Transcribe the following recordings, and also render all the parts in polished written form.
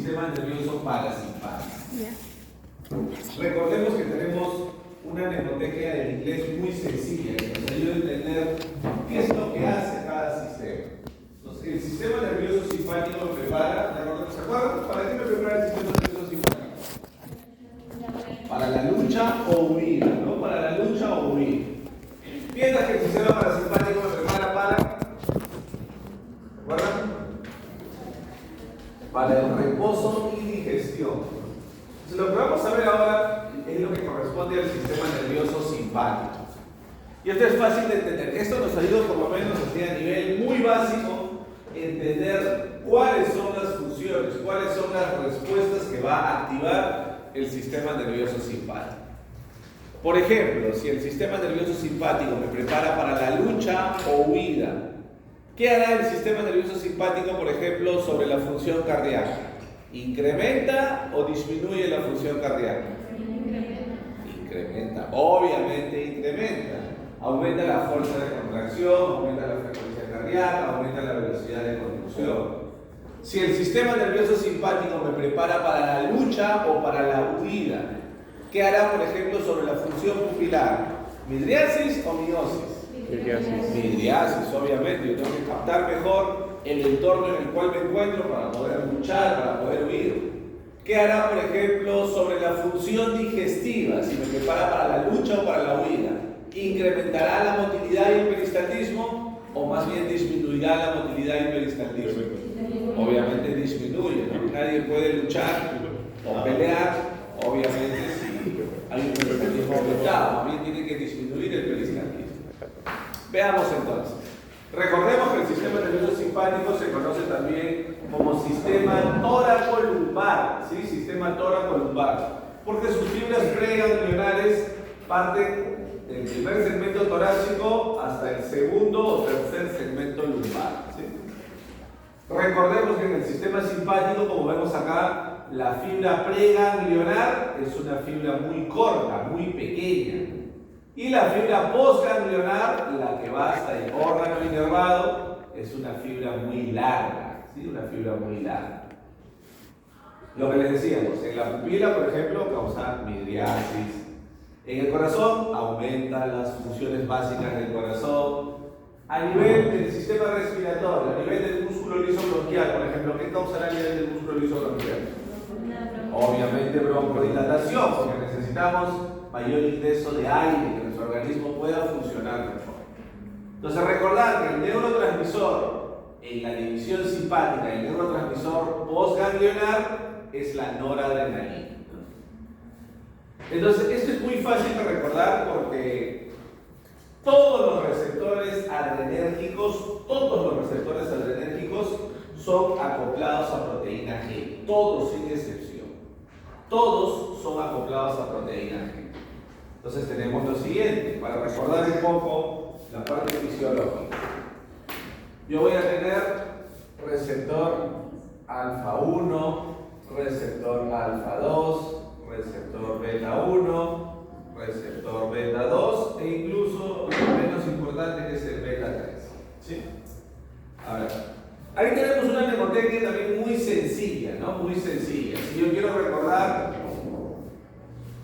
sistema nervioso parasimpático. Yeah. Recordemos que tenemos una mnemoteca en inglés muy sencilla que nos ayuda a entender qué es lo que hace cada sistema. Entonces, el sistema nervioso simpático me prepara, ¿se acuerdan? ¿Para qué me prepara el sistema nervioso simpático? Para la lucha o huida, ¿no? Para la lucha o huida. Mientras que el sistema parasimpático me prepara para, ¿se acuerdan? Para el reposo y digestión. Entonces, lo que vamos a ver ahora es lo que corresponde al sistema nervioso simpático. Y esto es fácil de entender. Esto nos ayuda por lo menos a nivel muy básico entender cuáles son las funciones, cuáles son las respuestas que va a activar el sistema nervioso simpático. Por ejemplo, si el sistema nervioso simpático me prepara para la lucha o huida, ¿qué hará el sistema nervioso simpático, por ejemplo, sobre la función cardíaca? ¿Incrementa o disminuye la función cardíaca? Incrementa, obviamente incrementa. Aumenta la fuerza de contracción, aumenta la frecuencia cardíaca, aumenta la velocidad de conducción. Si el sistema nervioso simpático me prepara para la lucha o para la huida, ¿qué hará, por ejemplo, sobre la función pupilar? ¿Midriasis o miosis? Midriasis, obviamente. Yo tengo que captar mejor el entorno en el cual me encuentro para poder luchar, para poder huir. ¿Qué hará, por ejemplo, sobre la función digestiva? Si me prepara para la lucha o para la huida, ¿incrementará la motilidad y el peristaltismo o más bien disminuirá la motilidad y el peristaltismo? Obviamente disminuye, ¿no? Nadie puede luchar o pelear, obviamente, si hay un peristaltismo aumentado, más bien tiene que disminuir el peristaltismo. Veamos entonces. Recordemos que el sistema nervioso simpático se conoce también como sistema tóraco-lumbar, ¿sí? Sistema tóraco-lumbar, porque sus fibras preganglionares parten del primer segmento torácico hasta el segundo o tercer segmento lumbar, ¿sí? Recordemos que en el sistema simpático, como vemos acá, la fibra preganglionar es una fibra muy corta, muy pequeña. Y la fibra postganglionar, la que va hasta el órgano inervado, es una fibra muy larga, ¿sí? Una fibra muy larga. Lo que les decíamos, en la pupila, por ejemplo, causa midriasis. En el corazón, aumenta las funciones básicas del corazón. A nivel del sistema respiratorio, a nivel del músculo liso bronquial, por ejemplo, ¿qué causará a nivel del músculo liso bronquial? Obviamente broncodilatación, porque necesitamos mayor ingreso de aire, que nuestro organismo pueda funcionar mejor. Entonces recordar que el neurotransmisor en la división simpática, el neurotransmisor postganglionar es la noradrenalina. Entonces esto es muy fácil de recordar porque todos los receptores adrenérgicos son acoplados a proteína G, todos sin excepción. Todos son acoplados a proteína G. Entonces tenemos lo siguiente, para recordar un poco la parte fisiológica. Yo voy a tener receptor alfa 1, receptor alfa 2, receptor beta 1, receptor beta 2 e incluso lo menos importante que es el beta 3. ¿Sí? A ver, ahí tenemos una mnemoteca también muy sencilla, ¿no? Muy sencilla. Si yo quiero recordar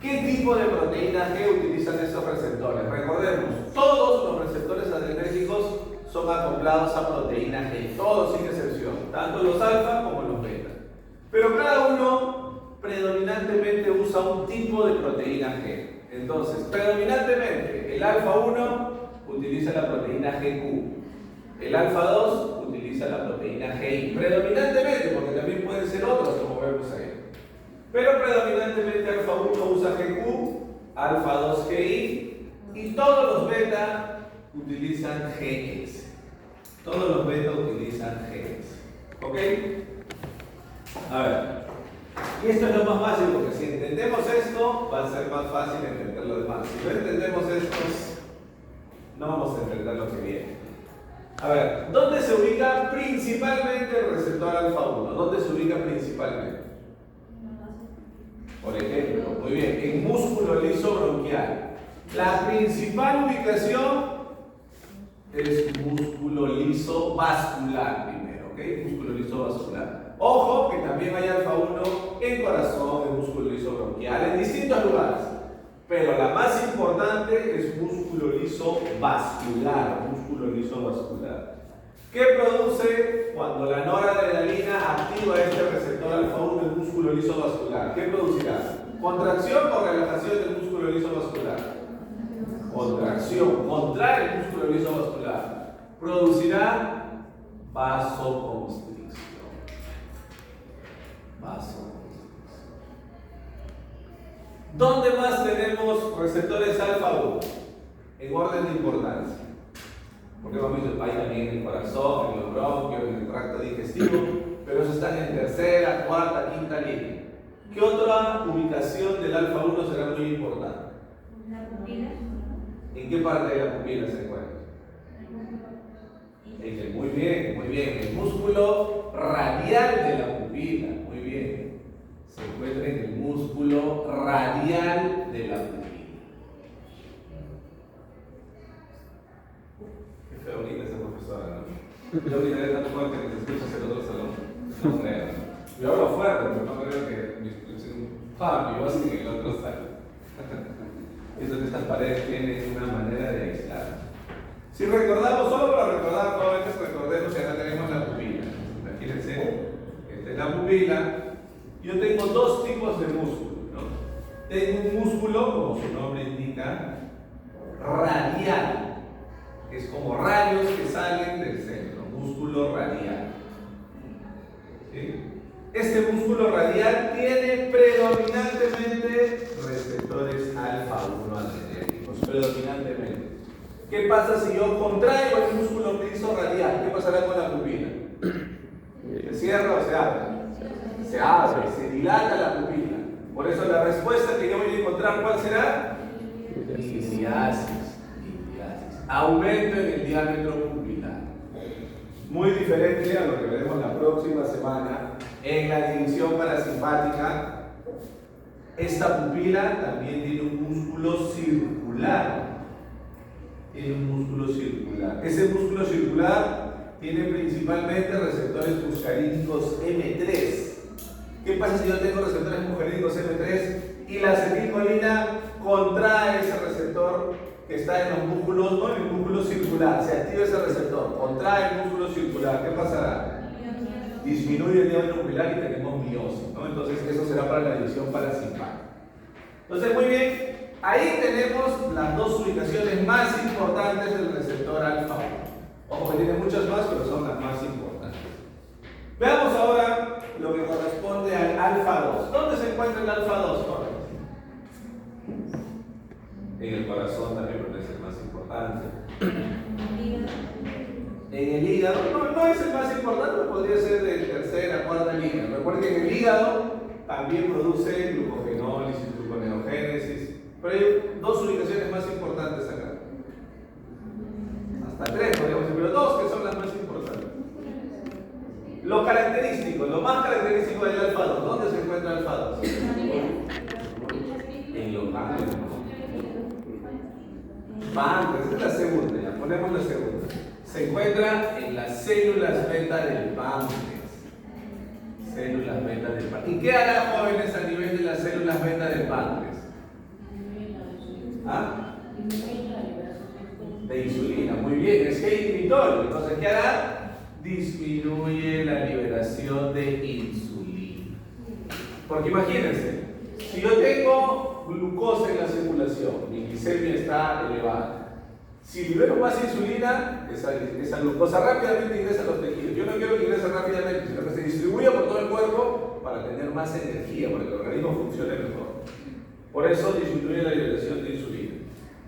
¿qué tipo de proteína G utilizan estos receptores? Recordemos, todos los receptores adrenérgicos son acoplados a proteína G, todos sin excepción, tanto los alfa como los beta. Pero cada uno predominantemente usa un tipo de proteína G. Entonces, predominantemente, el alfa 1 utiliza la proteína GQ, el alfa 2 utiliza la proteína GI, predominantemente, porque también pueden ser otros, como vemos ahí. Pero predominantemente alfa 1 usa GQ, alfa 2 GI y todos los beta utilizan GX. Todos los beta utilizan GX. ¿Ok? A ver. Y esto es lo más fácil porque si entendemos esto va a ser más fácil entender lo demás. Si no entendemos esto, no vamos a entender lo que viene. A ver, ¿dónde se ubica principalmente el receptor alfa 1? ¿Dónde se ubica principalmente? Por ejemplo, muy bien, en músculo liso bronquial. La principal ubicación es músculo liso vascular primero, ¿ok? Músculo liso vascular. Ojo que también hay alfa 1 Pero la más importante es músculo liso vascular, músculo liso vascular. ¿Qué produce cuando la noradrenalina activa este receptor alfa-1 del músculo liso vascular? ¿Qué producirá? ¿Contracción o relajación del músculo liso vascular? Contracción, contrae el músculo liso vascular. Producirá vasoconstricción. Vasoconstricción. ¿Dónde más tenemos receptores alfa-1? En orden de importancia. Porque hemos visto ahí también en el corazón, en los bronquios, en el tracto digestivo, pero esos están en tercera, cuarta, quinta línea. ¿Qué otra ubicación del alfa-1 será muy importante? La pupila. ¿En qué parte de la pupila se encuentra? Muy bien, muy bien. El músculo radial de la pupila, muy bien. Se encuentra en el músculo radial de la pupila. Qué feo ahorita esa profesora, ¿no? Yo gritaré tan fuerte que se escucha hacia el otro salón. No creo. Yo hablo fuerte, pero no creo que mi voz en el otro salón. Eso que estas paredes tienen una manera de aislar. Si recordamos, solo para recordar, jóvenes, recordemos que acá tenemos la pupila. Imagínense, esta es la pupila. Yo tengo dos tipos de músculo, ¿no? Tengo un músculo, como su nombre indica, radial, que es como rayos que salen del centro, músculo radial. ¿Sí? Este músculo radial tiene predominantemente receptores alfa-1 adrenérgicos, predominantemente. ¿Qué pasa si yo contraigo el músculo liso radial? ¿Qué pasará con la pupila? ¿Se cierra o se abre? Se abre, se dilata la pupila. Por eso la respuesta que yo voy a encontrar, ¿cuál será? Litiasis. Aumento en el diámetro pupilar. Muy diferente a lo que veremos la próxima semana en la división parasimpática. Esta pupila también tiene un músculo circular. Tiene un músculo circular. Ese músculo circular tiene principalmente receptores muscarínicos M3. ¿Qué pasa si yo tengo receptores muscarínicos M3 y la acetilcolina contrae ese receptor que está en los músculos, no en el músculo circular? Se activa ese receptor, contrae el músculo circular. ¿Qué pasará? Disminuye el diámetro pupilar y tenemos miosis, ¿no? Entonces eso será para la división parasimpática. Entonces, muy bien. Ahí tenemos las dos ubicaciones más importantes del receptor alfa-1. Ojo que tiene muchas más, pero son las más importantes. Veamos ahora lo que corresponde al alfa-2. ¿Dónde se encuentra el alfa-2? En el corazón también, porque es el más importante. En el hígado, no es el más importante, podría ser de tercera, cuarta línea. Recuerden que en el hígado también produce glucogenólisis, gluconeogénesis. Pero hay dos ubicaciones más importantes acá. Hasta tres podríamos decir, pero dos que son las más importantes. Lo característico, lo más característico del alfa-2, ¿dónde se encuentra el alfa-2? En los ganglios. Páncreas, esta es la segunda, ya ponemos la segunda. Se encuentra en las células beta del páncreas. Células beta del páncreas. ¿Y qué hará, jóvenes, a nivel de las células beta del páncreas? ¿Ah? De insulina, muy bien, es que inhibitorio. Entonces, ¿qué hará? Disminuye la liberación de insulina. Porque imagínense, si yo tengo glucosa en la circulación, mi glicemia está elevada. Si libero más insulina, esa glucosa rápidamente ingresa a los tejidos. Yo no quiero que ingrese rápidamente, sino que se distribuya por todo el cuerpo para tener más energía, para que el organismo funcione mejor. Por eso disminuye la liberación de insulina.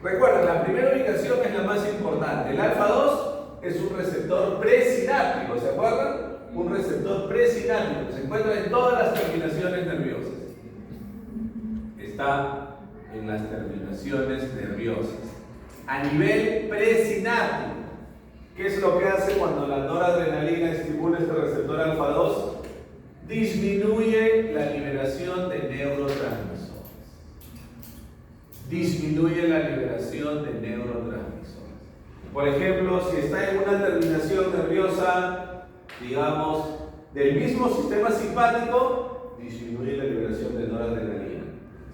Recuerden, la primera ubicación es la más importante. El alfa-2 es un receptor presináptico, ¿se acuerdan? Un receptor presináptico. Se encuentra en todas las terminaciones nerviosas. Está en las terminaciones nerviosas. A nivel presináptico, ¿qué es lo que hace cuando la noradrenalina estimula este receptor alfa-2? Disminuye la liberación de neurotransmisores. Disminuye la liberación de neurotransmisores. Por ejemplo, si está en una terminación nerviosa, digamos, del mismo sistema simpático, disminuye la liberación de noradrenalina.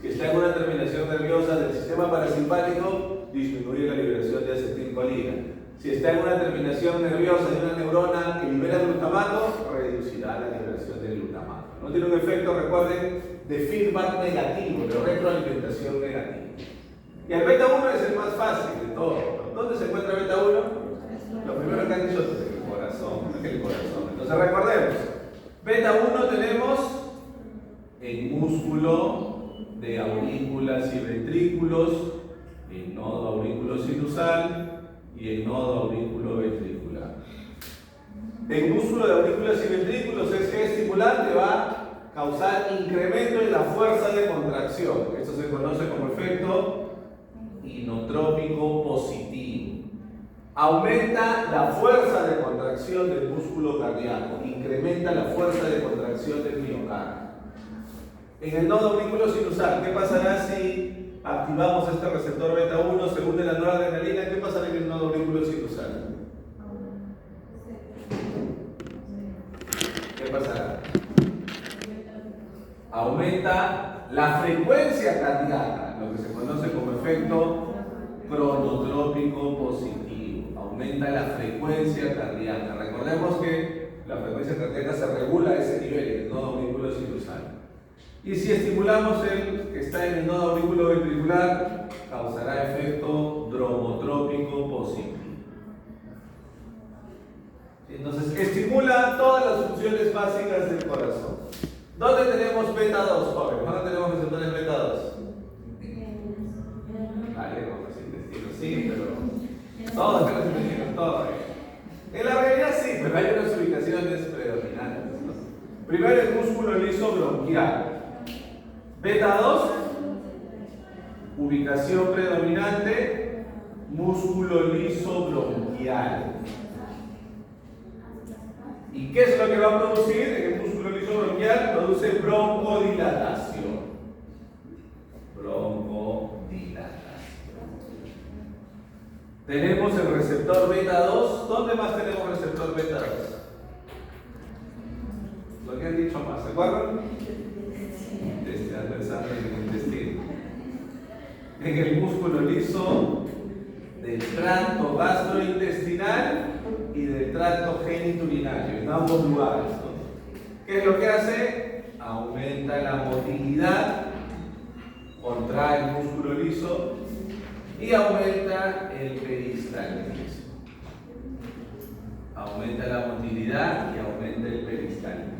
Si está en una terminación nerviosa del sistema parasimpático disminuye la liberación de acetilcolina. Si está en una terminación nerviosa de una neurona que libera glutamato, reducirá la liberación del glutamato. No tiene un efecto, recuerden, de feedback negativo, de retroalimentación negativa. Y el beta 1 es el más fácil de todos. ¿Dónde se encuentra beta 1? Lo primero que han dicho es el corazón. Entonces recordemos, beta 1 tenemos en músculo de aurículas y ventrículos, en nodo aurículo sinusal y en nodo aurículo ventricular. En músculo de aurículas y ventrículos es que estimulante va a causar incremento en la fuerza de contracción. Esto se conoce como efecto inotrópico positivo. Aumenta la fuerza de contracción del músculo cardíaco, incrementa la fuerza de contracción del miocardio. En el nodo aurículo sinusal, ¿qué pasará si activamos este receptor beta 1 según la noradrenalina? ¿Qué pasará en el nodo aurículo sinusal? ¿Qué pasará? Aumenta la frecuencia cardíaca, lo que se conoce como efecto cronotrópico positivo. Aumenta la frecuencia cardíaca. Recordemos que la frecuencia cardíaca se regula a ese nivel, en el nodo aurículo sinusal. Y si estimulamos el que está en el nodo aurículo ventricular, causará efecto dromotrópico positivo. Entonces, estimula todas las funciones básicas del corazón. ¿Dónde tenemos beta 2, jóvenes? ¿Dónde tenemos receptores beta 2? Vale, con los intestinos, sí, pero todos en los intestinos, todos. En la realidad sí, pero hay unas ubicaciones predominantes, ¿no? Primero el músculo liso bronquial. Beta 2, ubicación predominante, músculo liso bronquial. ¿Y qué es lo que va a producir? En el músculo liso bronquial produce broncodilatación. Broncodilatación. Tenemos el receptor beta 2. ¿Dónde más tenemos receptor beta 2? Lo que han dicho más, ¿se acuerdan? Están pensando en el intestino. En el músculo liso del tracto gastrointestinal y del tracto genitourinario, en ambos lugares, ¿no? ¿Qué es lo que hace? Aumenta la motilidad, contrae el músculo liso y aumenta el peristaltismo. Aumenta la motilidad y aumenta el peristaltismo.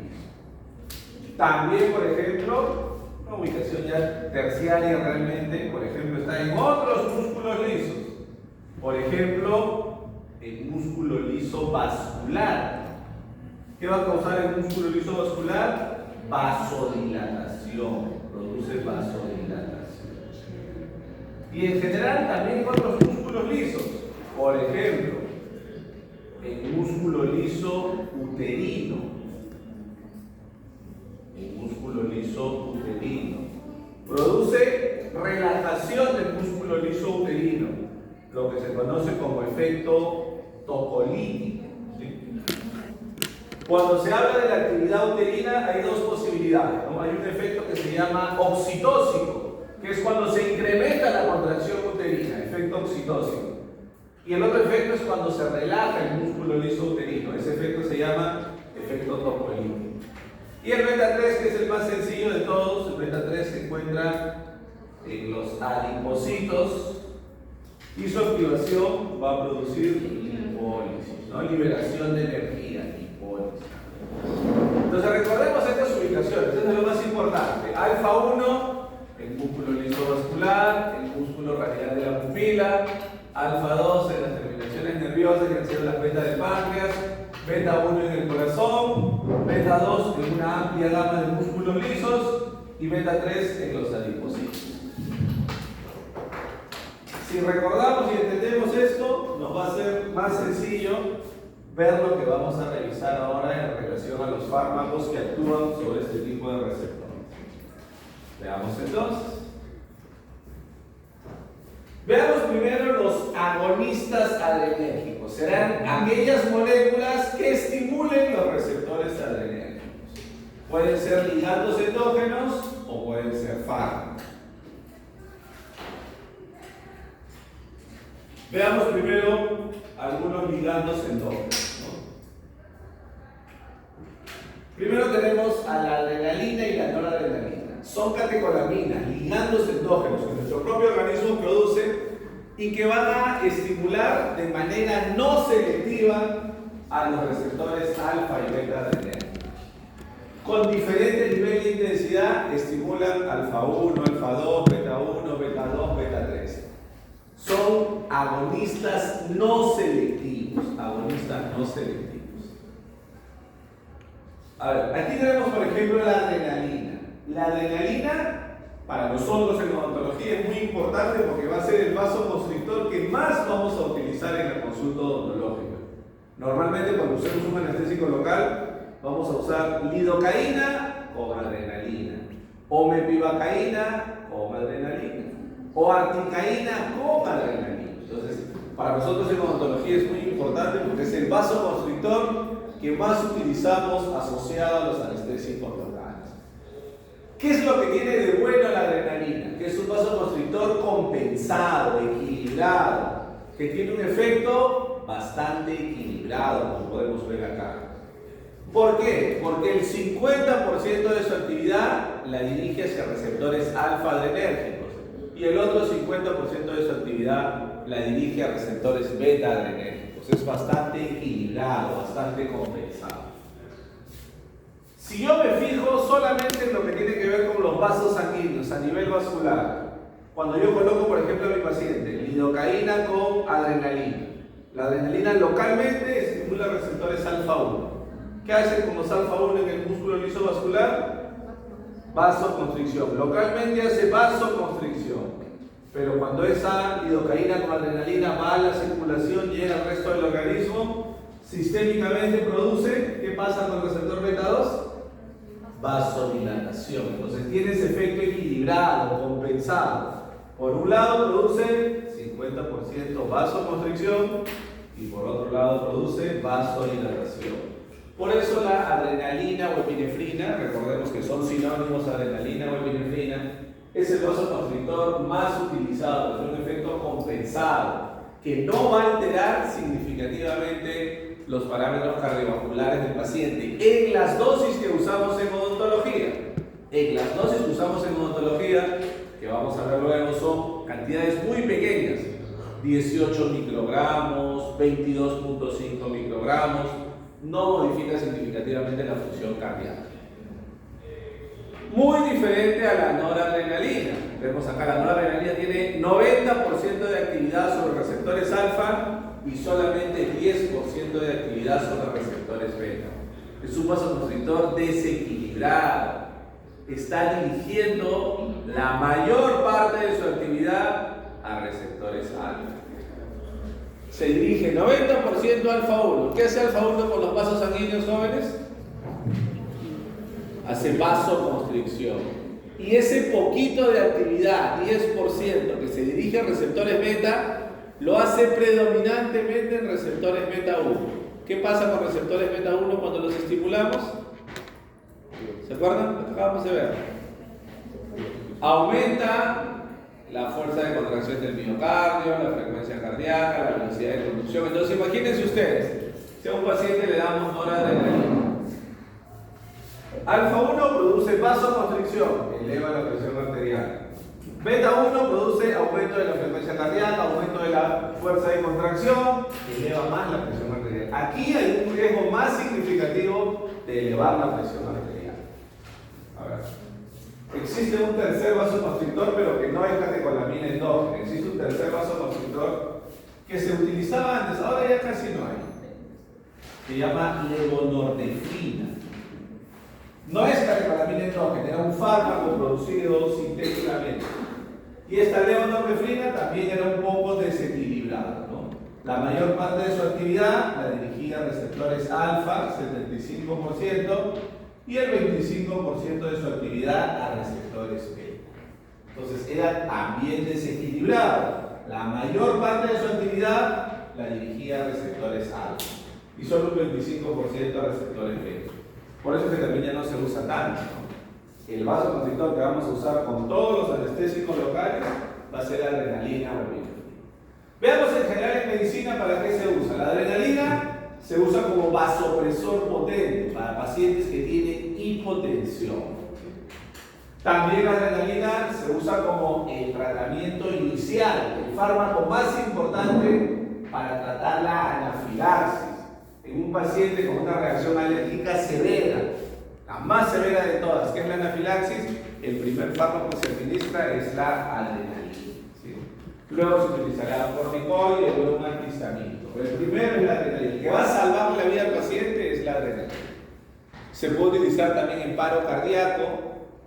También, por ejemplo, una ubicación ya terciaria realmente, por ejemplo, está en otros músculos lisos. Por ejemplo, el músculo liso vascular. ¿Qué va a causar el músculo liso vascular? Vasodilatación. Produce vasodilatación. Y en general también en otros músculos lisos. Por ejemplo, el músculo liso uterino. El músculo liso uterino produce relajación del músculo liso uterino, lo que se conoce como efecto tocolítico. ¿Sí? Cuando se habla de la actividad uterina hay dos posibilidades, ¿no? Hay un efecto que se llama oxitóxico, que es cuando se incrementa la contracción uterina, efecto oxitóxico. Y el otro efecto es cuando se relaja el músculo liso uterino, ese efecto se llama efecto tocolítico. Y el beta 3, que es el más sencillo de todos, el beta 3 se encuentra en los adipocitos y su activación va a producir lipólisis, ¿no? Liberación de energía, lipólisis. Entonces recordemos estas ubicaciones, esto es lo más importante. Alfa 1, el músculo lisovascular, el músculo radial de la pupila. Alfa 2 en las terminaciones nerviosas que han sido las betas del páncreas. Beta 1 en el corazón, beta 2 en una amplia gama de músculos lisos y beta 3 en los adipocitos. Si recordamos y entendemos esto, nos va a ser más sencillo ver lo que vamos a revisar ahora en relación a los fármacos que actúan sobre este tipo de receptores. Veamos entonces. Veamos primero los agonistas adrenérgicos. Serán aquellas moléculas que estimulen los receptores adrenérgicos. Pueden ser ligandos endógenos o pueden ser fármacos. Veamos primero algunos ligandos endógenos, ¿no? Primero tenemos a la adrenalina y la noradrenalina. Son catecolaminas, ligandos endógenos que nuestro propio organismo produce y que van a estimular de manera no selectiva a los receptores alfa y beta adrenérgicos. Con diferente nivel de intensidad estimulan alfa 1, alfa 2, beta 1, beta 2, beta 3. Son agonistas no selectivos. Agonistas no selectivos. A ver, aquí tenemos por ejemplo la adrenalina. La adrenalina para nosotros en odontología es muy importante porque va a ser el vasoconstrictor que más vamos a utilizar en la consulta odontológica. Normalmente cuando usemos un anestésico local vamos a usar lidocaína con adrenalina, o mepivacaína con adrenalina, o articaína con adrenalina. Entonces, para nosotros en odontología es muy importante porque es el vasoconstrictor que más utilizamos asociado a los anestésicos locales. ¿Qué es lo que tiene de bueno la adrenalina? Que es un vasoconstrictor compensado, equilibrado, que tiene un efecto bastante equilibrado, como podemos ver acá. ¿Por qué? Porque el 50% de su actividad la dirige hacia receptores alfa-adrenérgicos y el otro 50% de su actividad la dirige a receptores beta-adrenérgicos. Es bastante equilibrado, bastante compensado. Si yo me fijo solamente en lo que tiene que ver con los vasos sanguíneos a nivel vascular, cuando yo coloco, por ejemplo, a mi paciente lidocaína con adrenalina, la adrenalina localmente estimula receptores alfa 1. ¿Qué hace con los alfa 1 en el músculo liso vascular? Vasoconstricción. Localmente hace vasoconstricción. Pero cuando esa lidocaína con adrenalina va a la circulación y llega al resto del organismo, sistémicamente produce, ¿qué pasa con el receptor beta 2? Vasodilatación. Entonces tiene ese efecto equilibrado, compensado. Por un lado produce 50% vasoconstricción y por otro lado produce vasodilatación. Por eso la adrenalina o epinefrina, recordemos que son sinónimos adrenalina o epinefrina, es el vasoconstrictor más utilizado, es un efecto compensado, que no va a alterar significativamente los parámetros cardiovasculares del paciente en las dosis que usamos en odontología. En las dosis que usamos en odontología, que vamos a ver luego, son cantidades muy pequeñas, 18 microgramos, 22.5 microgramos, no modifica significativamente la función cardíaca. Muy diferente a la noradrenalina. Vemos acá, la noradrenalina tiene 90% de actividad sobre receptores alfa y solamente 10% de actividad sobre receptores beta. Es un vasoconstrictor desequilibrado. Está dirigiendo la mayor parte de su actividad a receptores alfa. Se dirige 90% alfa 1. ¿Qué hace alfa 1 con los vasos sanguíneos jóvenes? Hace vasoconstricción. Y ese poquito de actividad, 10%, que se dirige a receptores beta, lo hace predominantemente en receptores beta 1. ¿Qué pasa con receptores beta 1 cuando los estimulamos? ¿Se acuerdan? Lo acabamos de ver. Aumenta la fuerza de contracción del miocardio, la frecuencia cardíaca, la velocidad de conducción. Entonces imagínense ustedes, si a un paciente le damos noradrenalina, alfa 1 produce vasoconstricción, eleva la presión arterial. Beta 1 produce aumento de la frecuencia cardíaca, aumento de la fuerza de contracción, eleva más la presión arterial. Aquí hay un riesgo más significativo de elevar la presión arterial. A ver. Existe un tercer vasoconstrictor, pero que no es catecolamina endógena. Existe un tercer vasoconstrictor que se utilizaba antes, ahora ya casi no hay. Se llama levonortefrina. No es catecolamina endógena, era un fármaco producido sintéticamente. Y esta levonortefrina también era un poco desequilibrada, ¿no? La mayor parte de su actividad la dirigía a receptores alfa, 75%, y el 25% de su actividad a receptores beta. Entonces era también desequilibrado. La mayor parte de su actividad la dirigía a receptores alfa y solo un 25% a receptores beta. Por eso es que también ya no se usa tanto, ¿no? El vasoconstrictor que vamos a usar con todos los anestésicos locales va a ser adrenalina o epinefrina. Veamos en general en medicina para qué se usa. La adrenalina se usa como vasopresor potente para pacientes que tienen hipotensión. También la adrenalina se usa como el tratamiento inicial, el fármaco más importante para tratar la anafilaxis en un paciente con una reacción alérgica severa, la más severa de todas, que es la anafilaxis. El primer fármaco que se administra es la adrenalina, ¿sí? Luego se utilizará corticoide y luego un antihistamínico. Pero el primero es la adrenalina. El que va a salvar la vida al paciente es la adrenalina. Se puede utilizar también en paro cardíaco,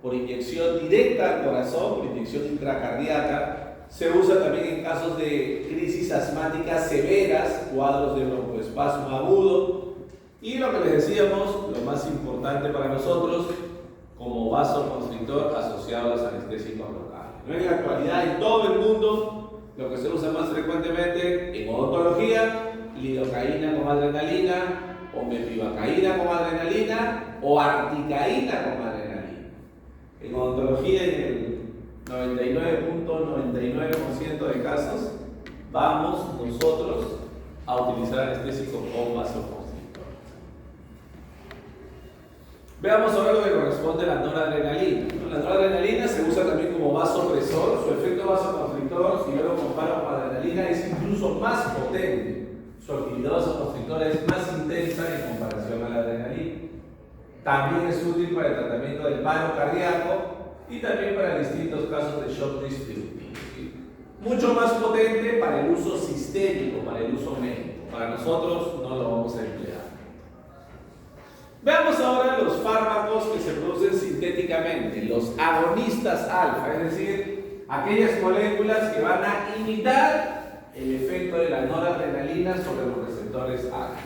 por inyección directa al corazón, por inyección intracardíaca. Se usa también en casos de crisis asmáticas severas, cuadros de broncoespasmo agudo. Y lo que les decíamos, lo más importante para nosotros, como vasoconstrictor asociado a los anestésicos locales. ¿No? En la actualidad, en todo el mundo, lo que se usa más frecuentemente en odontología, lidocaína con adrenalina, o mepivacaína con adrenalina, o articaína con adrenalina. En odontología, en el 99.99% de casos, vamos nosotros a utilizar anestésico con vasoconstrictor. Veamos ahora lo que corresponde a la noradrenalina. La noradrenalina se usa también como vasopresor. Su efecto vasoconstrictor, si yo lo comparo con la adrenalina, es incluso más potente. Su actividad vasoconstrictora es más intensa en comparación a la adrenalina. También es útil para el tratamiento del paro cardíaco y también para distintos casos de shock distributivo. ¿Sí? Mucho más potente para el uso sistémico, para el uso médico. Para nosotros no lo vamos a emplear. Veamos ahora los fármacos que se producen sintéticamente, los agonistas alfa, es decir, aquellas moléculas que van a imitar el efecto de la noradrenalina sobre los receptores alfa.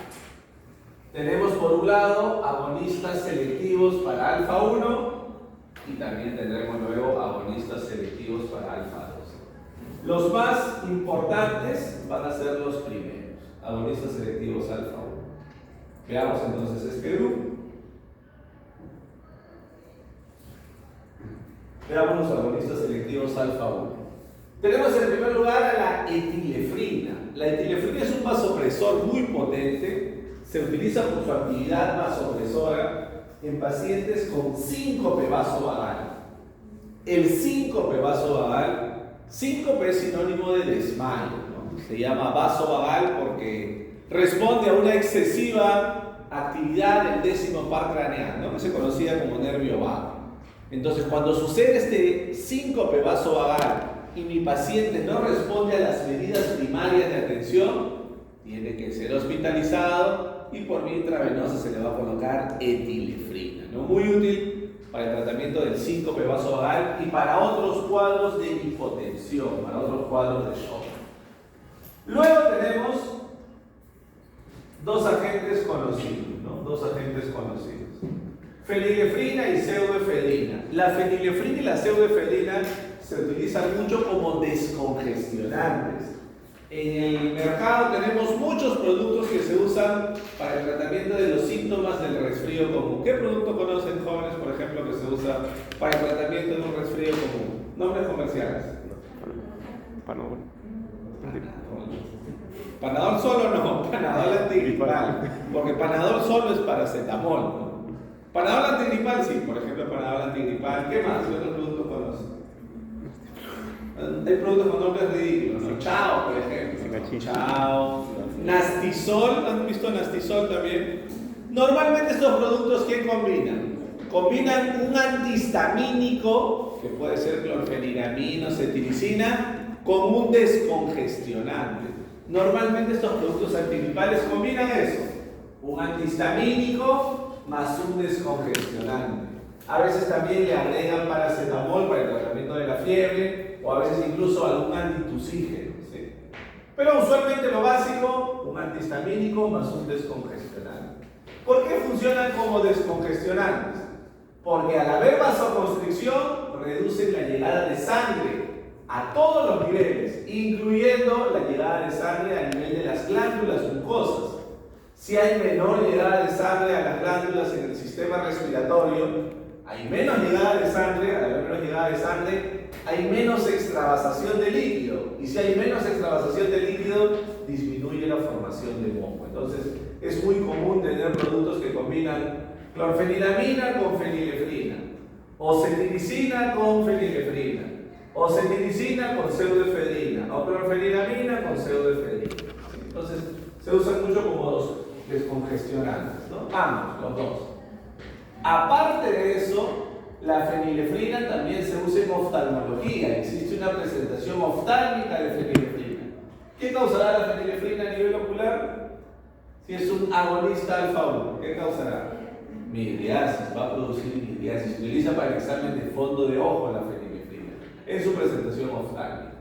Tenemos por un lado agonistas selectivos para alfa 1 y también tendremos luego agonistas selectivos para alfa 2. Los más importantes van a ser los primeros, agonistas selectivos alfa 1. Veamos entonces este grupo. Veamos los agonistas selectivos alfa 1. Tenemos en primer lugar a la etilefrina. La etilefrina es un vasopresor muy potente. Se utiliza por su actividad vasopresora en pacientes con síncope vasovagal. El síncope vasovagal, síncope es sinónimo de desmayo, ¿no? Se llama vasovagal porque responde a una excesiva actividad del décimo par craneal, ¿no? Que se conocía como nervio vago. Entonces, cuando sucede este síncope vasovagal y mi paciente no responde a las medidas primarias de atención, tiene que ser hospitalizado y por vía intravenosa se le va a colocar etilefrina, ¿no? Muy útil para el tratamiento del síncope vasovagal y para otros cuadros de hipotensión, para otros cuadros de shock. Luego tenemos dos agentes conocidos, ¿no? Dos agentes conocidos. Fenilefrina y pseudoefedrina. La fenilefrina y la pseudoefedrina se utilizan mucho como descongestionantes. En el mercado tenemos muchos productos que se usan para el tratamiento de los síntomas del resfrío común. ¿Qué producto conocen jóvenes, por ejemplo, que se usa para el tratamiento de un resfrío común? Nombres comerciales. Panadol. Panadol solo no, Panadol antigripal. Porque Panadol solo es paracetamol, ¿no? Panadol antigripal sí, por ejemplo, Panadol antigripal. ¿Qué más? ¿Qué otros productos conocen? Hay productos con nombres ridículos, ¿no? Chao, por ejemplo. Chao. Nastisol, ¿han visto Nastisol también? Normalmente estos productos, ¿qué combinan? Combinan un antihistamínico, que puede ser clorfeniramina o cetiricina, con un descongestionante. Normalmente estos productos antigripales combinan eso, un antihistamínico más un descongestionante. A veces también le agregan paracetamol para el tratamiento de la fiebre, o a veces incluso algún antitusígeno, ¿sí? Pero usualmente lo básico, un antihistamínico más un descongestionante. ¿Por qué funcionan como descongestionantes? Porque al haber vasoconstricción, reducen la llegada de sangre a todos los niveles, incluyendo la llegada de sangre a nivel de las glándulas mucosas. Si hay menor llegada de sangre a las glándulas en el sistema respiratorio, hay menos llegada de sangre, al haber menos llegada de sangre, hay menos extravasación de líquido. Y si hay menos extravasación de líquido, disminuye la formación de moco. Entonces, es muy común tener productos que combinan clorfeniramina con fenilefrina, o cetiricina con fenilefrina, o cetiricina con pseudoefedrina, o clorfeniramina con pseudoefedrina. Entonces, se usan mucho como dos descongestionantes, ¿no? Ambos, los dos. Aparte de eso, la fenilefrina también se usa en oftalmología. Existe una presentación oftálmica de fenilefrina. ¿Qué causará la fenilefrina a nivel ocular? Si es un agonista alfa 1, ¿qué causará? Miriasis, va a producir miriasis. Se utiliza para el examen de fondo de ojo la fenilefrina en su presentación oftálmica.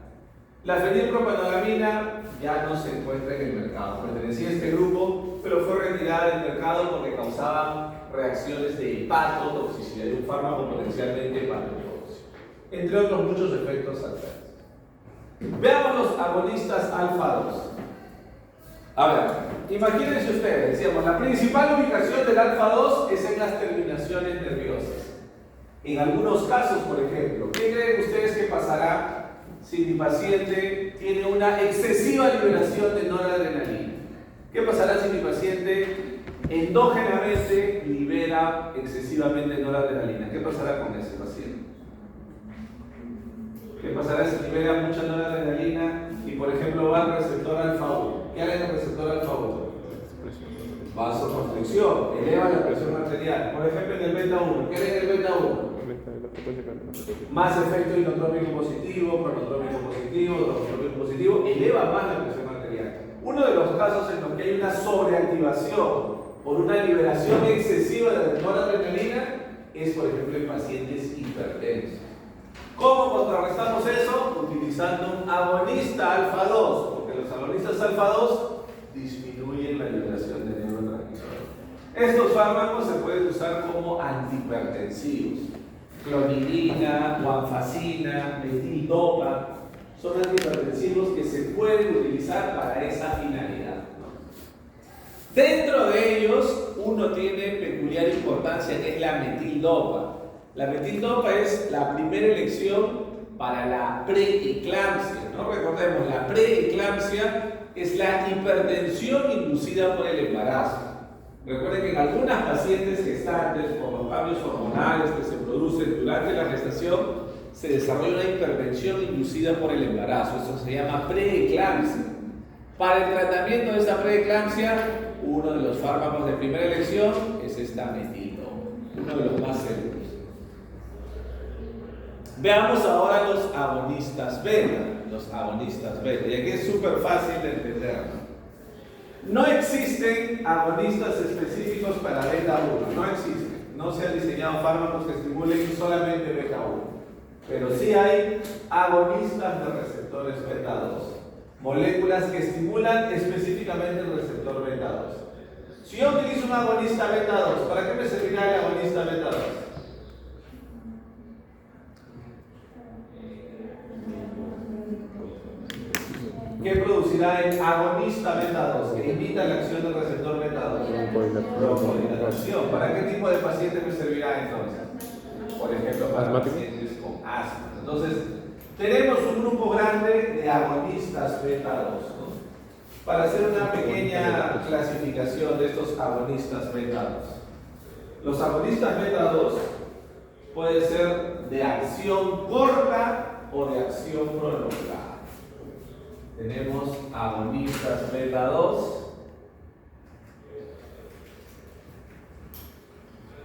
La fenilpropanolamina ya no se encuentra en el mercado. Pertenecía a este grupo, pero fue retirada del mercado porque causaba reacciones de hepatotoxicidad, de un fármaco potencialmente hepatotóxico, entre otros muchos efectos adversos. Veamos los agonistas alfa 2. A ver, imagínense ustedes, decíamos, la principal ubicación del alfa 2 es en las terminaciones nerviosas. En algunos casos, por ejemplo, ¿qué creen ustedes que pasará si mi paciente tiene una excesiva liberación de noradrenalina? ¿Qué pasará si mi paciente endógenamente libera excesivamente noradrenalina? ¿Qué pasará con ese paciente? ¿Qué pasará si libera mucha noradrenalina y, por ejemplo, va al receptor alfa 1? ¿Qué hará el receptor alfa 1? Vasoconstricción, eleva la presión arterial. Por ejemplo, en el beta 1, ¿qué hará en el beta 1? Más efecto inotrópico positivo, cronotrópico positivo, drogotrópico positivo, eleva más la presión arterial. Uno de los casos en los que hay una sobreactivación por una liberación excesiva de noradrenalina es, por ejemplo, en pacientes hipertensos. ¿Cómo contrarrestamos eso? Utilizando un agonista alfa 2, porque los agonistas alfa 2 disminuyen la liberación de neurotransmisores. Estos fármacos se pueden usar como antihipertensivos. Clonidina, guanfacina, metildopa, son antihipertensivos que se pueden utilizar para esa finalidad, ¿no? Dentro de ellos, uno tiene peculiar importancia, que es la metildopa. La metildopa es la primera elección para la preeclampsia, ¿no? Recordemos, la preeclampsia es la hipertensión inducida por el embarazo. Recuerden que en algunas pacientes gestantes, por los cambios hormonales que se producen durante la gestación, se desarrolla una hipertensión inducida por el embarazo. Eso se llama preeclampsia. Para el tratamiento de esta preeclampsia, uno de los fármacos de primera elección es esta metildopa, uno de los más seguros. Veamos ahora los agonistas beta. Los agonistas beta, y aquí es súper fácil de entender. No existen agonistas específicos para beta 1, no existen. No se han diseñado fármacos que estimulen solamente beta 1. Pero sí hay agonistas de receptores beta 2. Moléculas que estimulan específicamente el receptor beta 2. Si yo utilizo un agonista beta 2, ¿para qué me servirá el agonista beta 2? ¿Qué producirá el agonista beta 2? Que imita la acción del receptor beta 2. Broncolilatación. ¿Para qué tipo de paciente me servirá entonces? Por ejemplo, para pacientes con asma. Entonces, tenemos un grupo grande de agonistas beta 2, ¿no? Para hacer una pequeña clasificación de estos agonistas beta 2. Los agonistas beta 2 pueden ser de acción corta o de acción prolongada. Tenemos agonistas beta 2,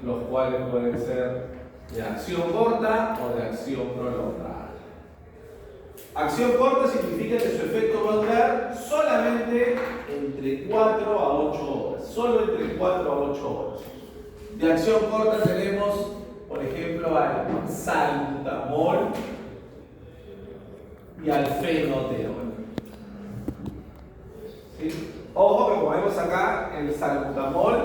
los cuales pueden ser de acción corta o de acción prolongada. Acción corta significa que su efecto va a durar solamente entre 4 a 8 horas, solo entre 4 a 8 horas. De acción corta tenemos, por ejemplo, al salbutamol y al fenoterol. ¿Sí? Ojo que como vemos acá, el salbutamol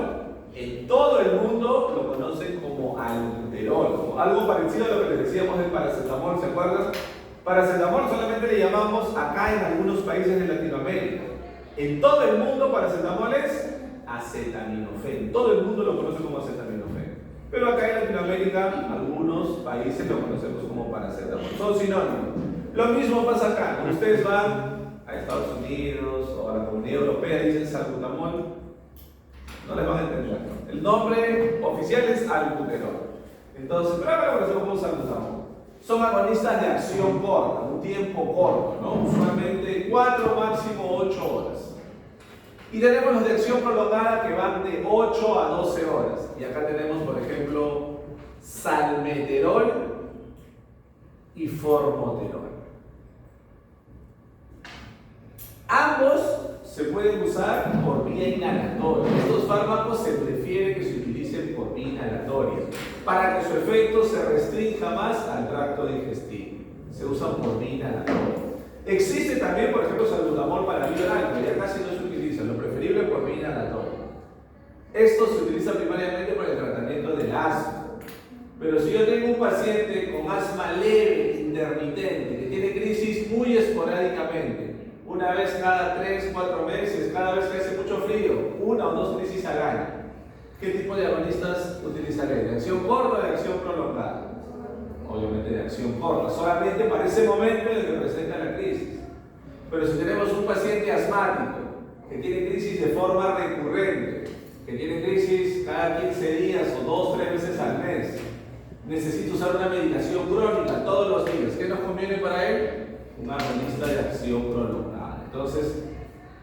en todo el mundo lo conocen como albuterol, algo parecido a lo que les decíamos del paracetamol, ¿se acuerdan? Paracetamol solamente le llamamos acá en algunos países de Latinoamérica. En todo el mundo paracetamol es acetaminofén, todo el mundo lo conoce como acetaminofén. Pero acá en Latinoamérica, algunos países lo conocemos como paracetamol. Son sinónimos. Lo mismo pasa acá. Cuando ustedes van a Estados Unidos o a la Comunidad Europea y dicen salbutamol, no les van a entender. El nombre oficial es albuterol. Entonces, pero ahora lo conocemos como salbutamol. Son agonistas de acción corta, un tiempo corto, ¿no? Usualmente 4, máximo 8 horas. Y tenemos los de acción prolongada que van de 8 a 12 horas. Y acá tenemos, por ejemplo, salmeterol y formoterol. Ambos se pueden usar por vía inhalatoria. Estos fármacos se prefiere que se utilicen por vía inhalatoria para que su efecto se restrinja más al tracto digestivo. Se usan por vía inhalatoria. Existe también, por ejemplo, salbutamol para vía oral, pero ya casi no se utiliza. Lo preferible por vía inhalatoria. Esto se utiliza primariamente para el tratamiento del asma. Pero si yo tengo un paciente con asma leve, intermitente, que tiene crisis muy esporádicamente, una vez cada 3, 4 meses, cada vez que hace mucho frío, 1 o 2 crisis al año, ¿qué tipo de agonistas utilizaré? ¿De acción corta o de acción prolongada? Obviamente de acción corta, solamente para ese momento en el que presenta la crisis. Pero si tenemos un paciente asmático que tiene crisis de forma recurrente, que tiene crisis cada 15 días o 2, 3 veces al mes, necesita usar una medicación crónica todos los días, ¿qué nos conviene para él? Un agonista de acción prolongada. Entonces,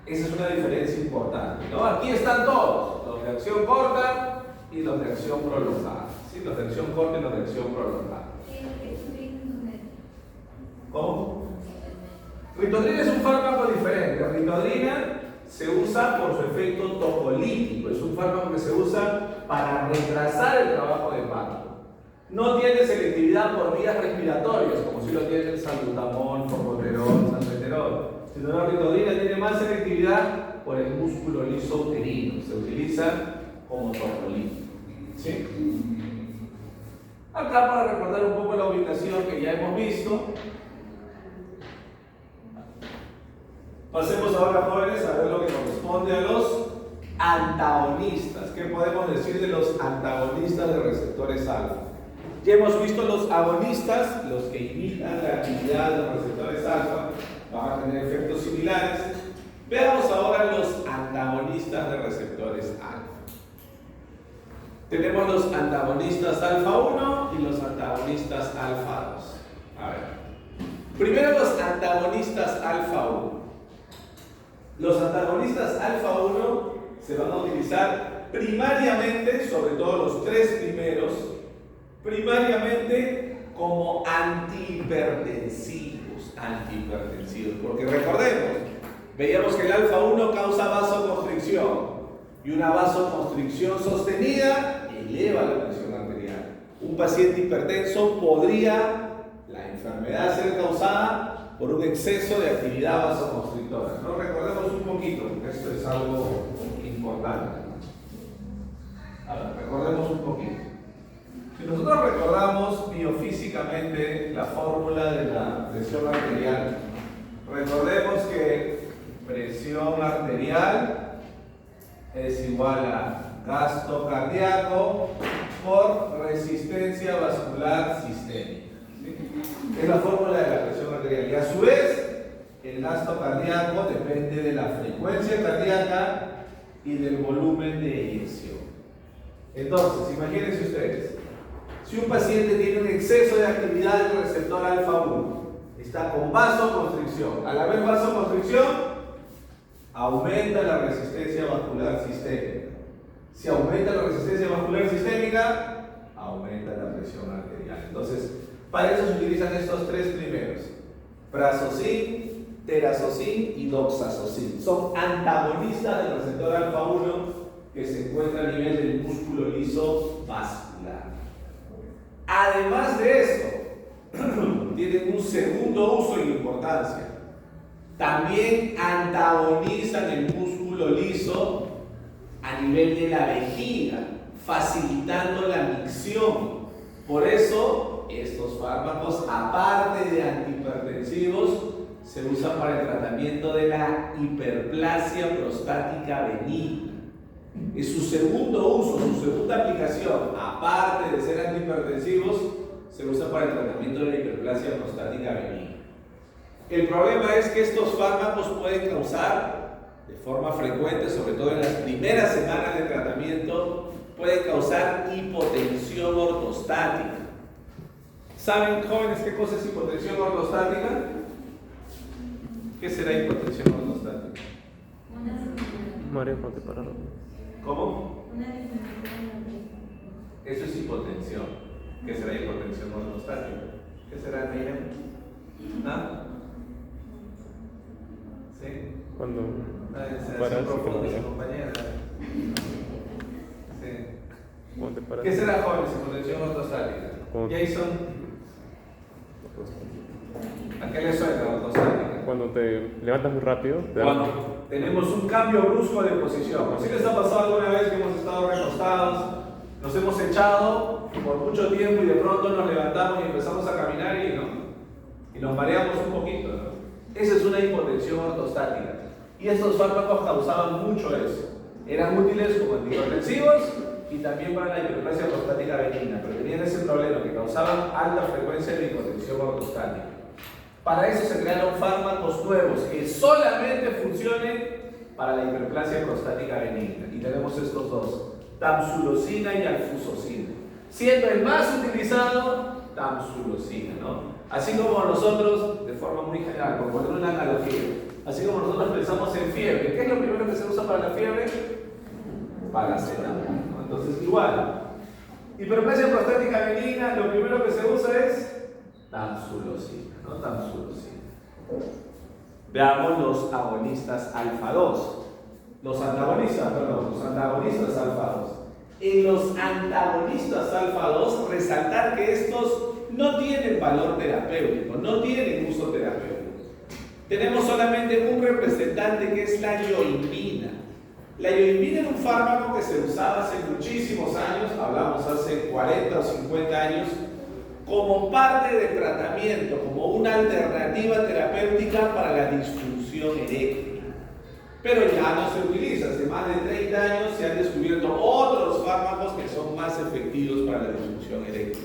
esa es una diferencia importante, ¿no? Aquí están todos, los de acción corta y los de acción prolongada. ¿Sí? Los de acción corta y los de acción prolongada. ¿Cómo? Ritodrina es un fármaco diferente. La ritodrina se usa por su efecto tocolítico. Es un fármaco que se usa para retrasar el trabajo del hepático. No tiene selectividad por vías respiratorias, como si lo tiene el salbutamol, formoterol, salmeterol. Sino la ritodrina tiene más selectividad por el músculo liso uterino. Se utiliza como tocolítico. ¿Sí? Acá para recordar un poco la ubicación que ya hemos visto. Pasemos ahora, jóvenes, a ver lo que corresponde a los antagonistas. ¿Qué podemos decir de los antagonistas de receptores alfa? Ya hemos visto los agonistas, los que imitan la actividad de los receptores alfa, van a tener efectos similares. Veamos ahora los antagonistas de receptores alfa. Tenemos los antagonistas alfa 1 y los antagonistas alfa 2. A ver. Primero los antagonistas alfa 1. Los antagonistas alfa 1 se van a utilizar primariamente, sobre todo los 3 primeros, primariamente como antihipertensivos, porque recordemos, veíamos que el alfa 1 causa vasoconstricción y una vasoconstricción sostenida eleva la presión arterial. Un paciente hipertenso podría la enfermedad ser causada por un exceso de actividad vasoconstrictora. ¿No? Recordemos un poquito, porque esto es algo importante. A ver, recordemos un poquito. Si nosotros recordamos biofísicamente la fórmula de la presión arterial, recordemos que presión arterial es igual a gasto cardíaco por resistencia vascular sistémica. ¿Sí? Es la fórmula de la presión arterial. Y a su vez, el gasto cardíaco depende de la frecuencia cardíaca y del volumen de eyección. Entonces, imagínense ustedes, si un paciente tiene un exceso de actividad del receptor alfa 1, está con vasoconstricción. Al haber vasoconstricción, aumenta la resistencia vascular sistémica. Si aumenta la resistencia vascular sistémica, aumenta la presión arterial. Entonces, para eso se utilizan estos 3 primeros: prazosine, terazocin y doxazocin. Son antagonistas del receptor alfa 1 que se encuentra a nivel del músculo liso vascular. Además de esto, tienen un segundo uso y importancia. También antagonizan el músculo liso a nivel de la vejiga, facilitando la micción. Por eso, estos fármacos, aparte de antihipertensivos, se usan para el tratamiento de la hiperplasia prostática benigna. Y su segundo uso, su segunda aplicación, aparte de ser antihipertensivos, se usa para el tratamiento de la hiperplasia prostática benigna. El problema es que estos fármacos pueden causar, de forma frecuente, sobre todo en las primeras semanas de tratamiento, pueden causar hipotensión ortostática. ¿Saben, jóvenes, qué cosa es hipotensión ortostática? ¿Qué será hipotensión ortostática? María, ¿cuánto te pararon? ¿Cómo? Eso es hipotensión. ¿Qué será hipotensión ortostática? ¿Qué será, Neira? ¿Ah? ¿Sí? Cuando Se paras hace y profundo, caminas. compañera. Sí. Cuando te paras. ¿Qué será, jóvenes, hipotensión ortostática? Cuando- Jason, ¿a qué le suena ortostática? Cuando te levantas muy rápido, te da- Cuando tenemos un cambio brusco de posición. ¿Sí les ha pasado alguna vez que hemos estado recostados, nos hemos echado por mucho tiempo y de pronto nos levantamos y empezamos a caminar y nos mareamos un poquito, ¿no? Esa es una hipotensión ortostática. Y estos fármacos causaban mucho eso. Eran útiles como antihipertensivos y también para la hiperplasia prostática benigna, pero tenían ese problema que causaban alta frecuencia de hipotensión ortostática. Para eso se crearon fármacos nuevos que solamente funcionen para la hiperplasia prostática benigna. Y tenemos estos dos, tamsulosina y alfusosina. Siendo el más utilizado, tamsulosina, ¿no? Así como nosotros, de forma muy general, por poner una analogía, así como nosotros pensamos en fiebre, ¿qué es lo primero que se usa para la fiebre? Paracetamol, ¿no? Entonces, igual, hiperplasia prostática benigna, lo primero que se usa es tamsulosina, ¿no? Tamsulosina. Veamos los agonistas alfa 2. Los antagonistas alfa 2. En los antagonistas alfa 2, resaltar que estos no tienen valor terapéutico, no tienen uso terapéutico. Tenemos solamente un representante que es la yoimbina. La yoimbina era un fármaco que se usaba hace muchísimos años, hablamos hace 40 o 50 años, como parte del tratamiento, como una alternativa terapéutica para la disfunción eréctil. Pero ya no se utiliza, hace más de 30 años se han descubierto otros fármacos que son más efectivos para la disfunción eréctil.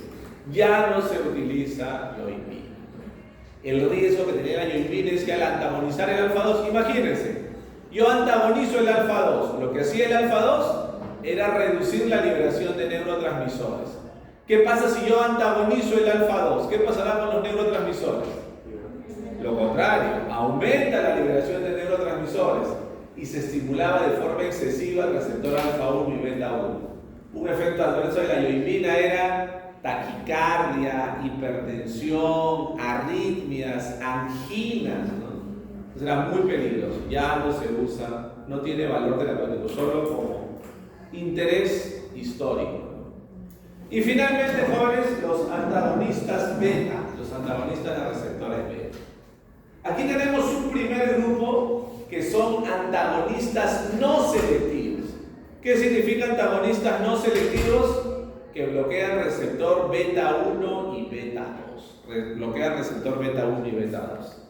Ya no se utiliza yoimbina. El riesgo que tenía la yoimbina es que al antagonizar el alfa 2, imagínense, yo antagonizo el alfa 2, lo que hacía el alfa 2 era reducir la liberación de neurotransmisores. ¿Qué pasa si yo antagonizo el alfa 2? ¿Qué pasará con los neurotransmisores? Lo contrario, aumenta la liberación de neurotransmisores y se estimulaba de forma excesiva el receptor alfa 1 y beta 1. Un efecto adverso de la yoimbina era taquicardia, hipertensión, arritmias, anginas, ¿no? Entonces era muy peligroso, ya no se usa, no tiene valor terapéutico, solo como interés histórico. Y finalmente, jóvenes, los antagonistas beta, los antagonistas de receptores beta. Aquí tenemos un primer grupo que son antagonistas no selectivos. ¿Qué significa antagonistas no selectivos? Que bloquean receptor beta 1 y beta 2. Bloquean receptor beta 1 y beta 2.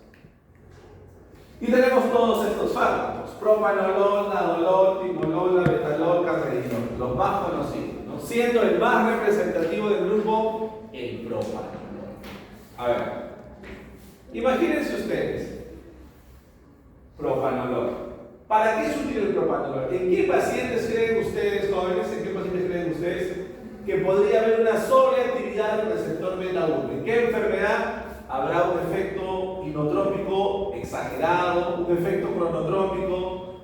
Y tenemos todos estos fármacos: propanolol, nadolol, timolol, labetalol, carvedilol, los más conocidos, ¿no? Siendo el más representativo del grupo el propanolol. A ver, imagínense ustedes, propanolol. ¿Para qué es útil el propanolol? ¿En qué pacientes creen ustedes, jóvenes, en qué pacientes creen ustedes que podría haber una sobreactividad del receptor beta 1? ¿En qué enfermedad habrá un efecto inotrópico exagerado, un efecto cronotrópico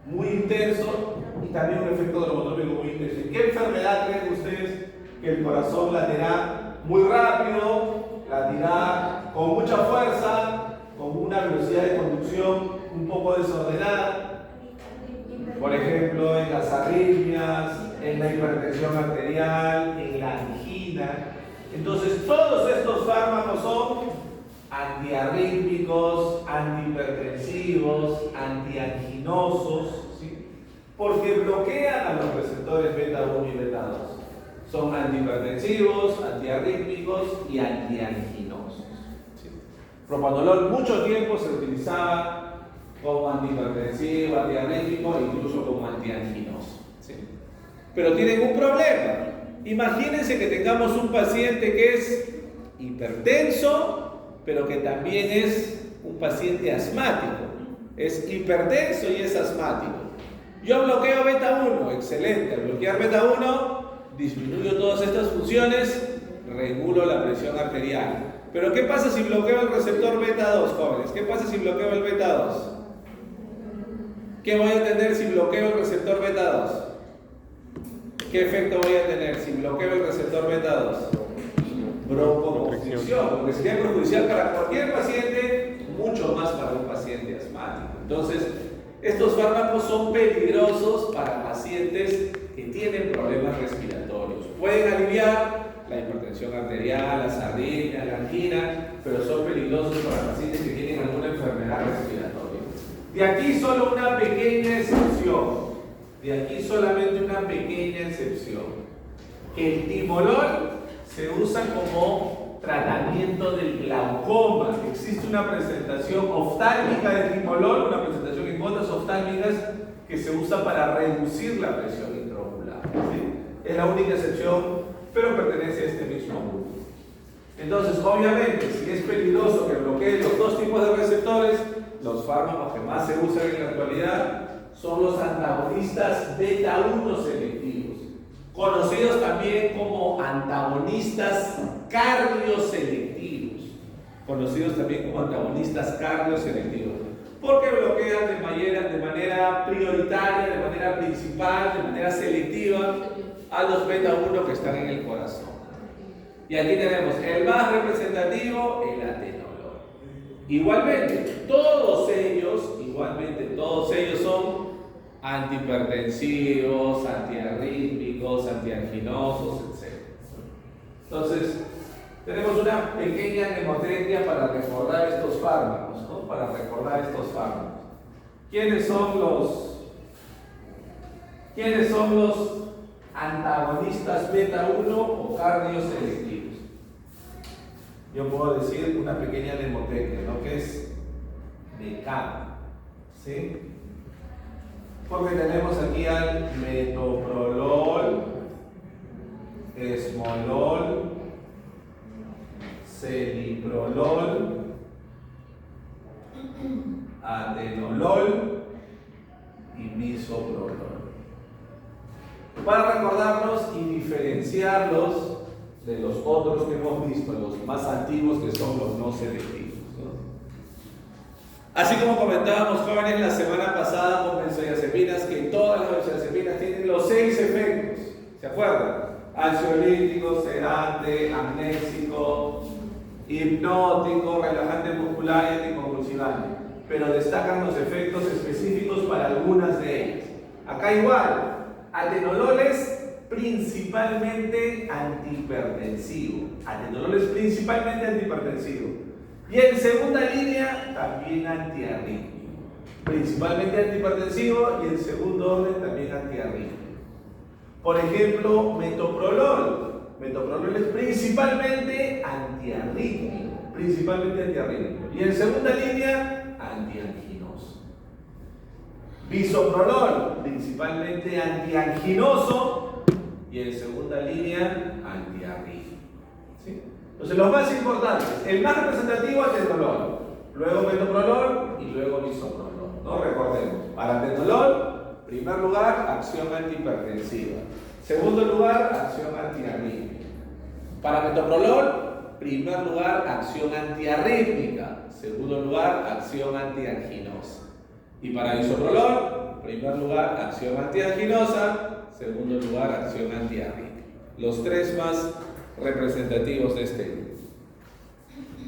muy intenso y también un efecto dromotrópico muy intenso? ¿En qué enfermedad creen ustedes que el corazón latirá muy rápido, latirá con mucha fuerza, con una velocidad de conducción un poco desordenada? Por ejemplo, en las arritmias, en la hipertensión arterial, en la angina. Entonces, todos estos fármacos son antiarrítmicos, antihipertensivos, antianginosos, ¿sí? Porque bloquean a los receptores beta 1 y beta 2. Son antihipertensivos, antiarrítmicos y antianginosos, ¿sí? Propanolol mucho tiempo se utilizaba como antihipertensivo, antiarrítmico e incluso como antianginoso. ¿sí? Pero tienen un problema. Imagínense que tengamos un paciente que es hipertenso, pero que también es un paciente asmático. Es hipertenso y es asmático. Yo bloqueo beta 1, excelente. Al bloquear beta 1, disminuyo todas estas funciones, regulo la presión arterial. Pero ¿qué pasa si bloqueo el receptor beta 2, jóvenes? ¿Qué pasa si bloqueo el beta 2? ¿Qué voy a tener si bloqueo el receptor beta 2? ¿Qué efecto voy a tener si bloqueo el receptor beta 2? Broncoconstricción, porque sería perjudicial para cualquier paciente, mucho más para un paciente asmático. Entonces, estos fármacos son peligrosos para pacientes que tienen problemas respiratorios. Pueden aliviar la hipertensión arterial, las arritmias, la angina, pero son peligrosos para pacientes que tienen alguna enfermedad respiratoria. De aquí solo una pequeña excepción. De aquí solamente una pequeña excepción. El timolol se usa como tratamiento del glaucoma. Existe una presentación oftálmica de timolol, una presentación en gotas oftálmicas que se usa para reducir la presión intraocular. ¿Sí? Es la única excepción, pero pertenece a este mismo grupo. Entonces, obviamente, si es peligroso que bloquee los dos tipos de receptores, los fármacos que más se usan en la actualidad son los antagonistas beta 1 selectivos, conocidos también como antagonistas cardioselectivos. Porque bloquean de manera prioritaria, de manera principal, de manera selectiva a los beta 1 que están en el corazón. Y aquí tenemos el más representativo, el atenolol. Igualmente todos ellos son antihipertensivos, antiarrítmicos, antianginosos, etc. Entonces, tenemos una pequeña mnemotecnia para recordar estos fármacos, ¿no? ¿Quiénes son los antagonistas beta 1 o cardioselectivos? Yo puedo decir una pequeña mnemotecnia, ¿no? Que es MECAM, ¿sí? Porque tenemos aquí al metoprolol, esmolol, celiprolol, atenolol y bisoprolol. Para recordarlos y diferenciarlos de los otros que hemos visto, los más antiguos que son los no selectivos, ¿no? Así como comentábamos, jóvenes, la semana pasada con benzodiazepinas, que todas las benzodiazepinas tienen los 6 efectos, ¿se acuerdan? Ansiolítico, sedante, amnésico, hipnótico, relajante muscular y anticonvulsivante, pero destacan los efectos específicos para algunas de ellas. Acá igual, atenolol es principalmente antihipertensivo. Y en segunda línea, también antiarrítmico. Principalmente antihipertensivo y en segundo orden también antiarrítmico. Por ejemplo, metoprolol. Metoprolol es principalmente antiarrítmico. Y en segunda línea, antianginoso. Bisoprolol, principalmente antianginoso y en segunda línea, antiarrítmico. ¿Sí? Entonces, los más importantes, el más representativo, atenolol, luego metoprolol y luego bisoprolol, ¿no? Recordemos, para atenolol, primer lugar, acción antihipertensiva. Segundo lugar, acción antiarrítmica. Para metoprolol, primer lugar, acción antiarrítmica. Segundo lugar, acción antianginosa. Y para bisoprolol, primer lugar, acción antianginosa. Segundo lugar, acción antiarrítmica. Los tres más representativos de este grupo.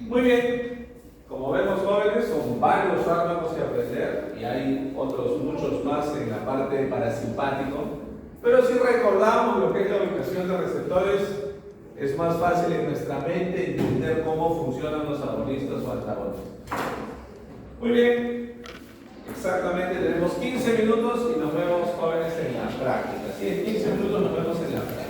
Muy bien, como vemos, jóvenes, son varios fármacos que aprender y hay otros muchos más en la parte parasimpático, pero si recordamos lo que es la ubicación de receptores, es más fácil en nuestra mente entender cómo funcionan los agonistas o antagonistas. Muy bien, exactamente tenemos 15 minutos y nos vemos, jóvenes, en la práctica. Sí, en 15 minutos nos vemos en la práctica.